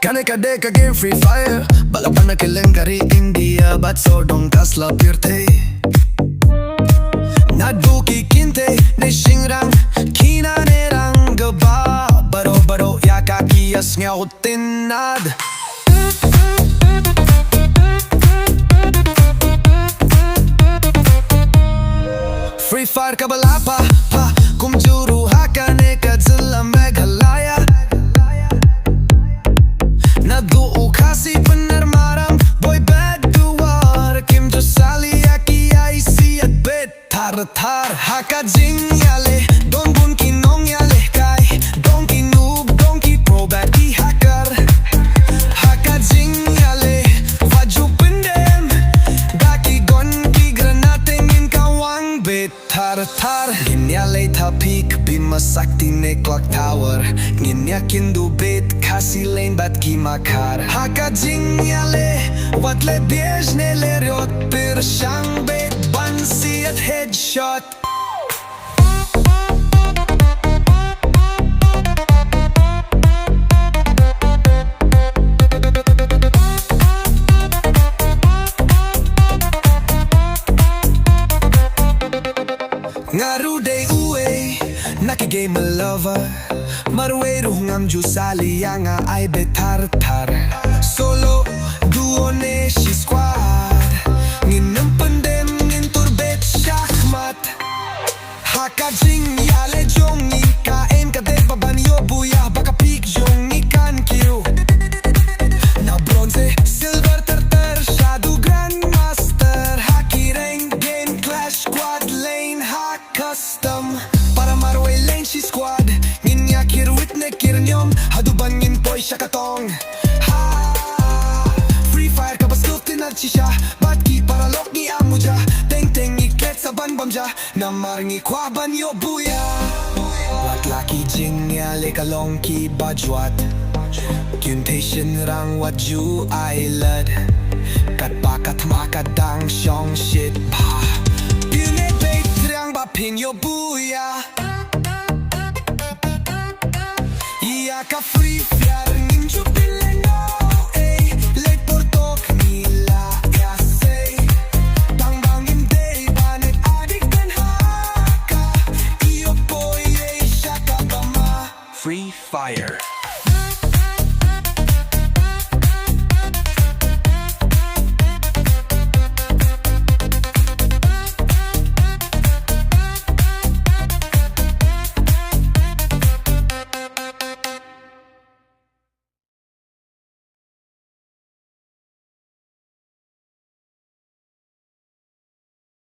Kane kade ka game Freefire Balapan na kilang kari India Bat so dong kasla pirte Nadbuki kinte Ne shingrang Kina nerang gaba Baro baro ya kakiyas ngaw tinad Freefire ka balapa pa Kumjuru hakane ka zilla meghalaya Nadu Khasi benar maram Boy bad duar Kim jo sali aki aisi at bet Thar thar haka jing yale Don bun ki nong yale kai Don ki noob don ki pro bad ki hacker Haka jing yale Waju pendem Daki gon ki granate ngin kawang bet Thar thar Ngin yale tha peak Bima sakti ne clock tower Ngin yakin du bet Khasi lane bat ki makar Haka jing yale Watle bieж ne le rjot Per shang bet ban si at headshot Ngaru day uwe Naki game a lover Marwe ruhngam ju sali Yanga ay betar tar Solo duo ne shi squad Nginam pendem ngin turbet shakmat Haka jing yale jong ika en ka de baban yo buya Baka peak jong ikan kiu Na bronze silver tartar Shadow grandmaster Haki rank game clash squad lane hack custom Para marwe lane shi squad Ngin yakir witne kirnyom Hadu bangin poi shakatong Freefire ka bas tinad shisha Bat ki para lok ni amuja Teng teng iket sa ban bamja Namar ngi kwa ban yo buya Wat laki jing yale kalong ki bajwat Kyuntation rang wat ju ailad Kat bakat makadang shong shit pa Pune bait triang ba pin yo buya Iya ka Freefire ninju pileno Late portok nila kasi Tang bangin day banet adik dan haka Iyo po ye shaka bama Freefire.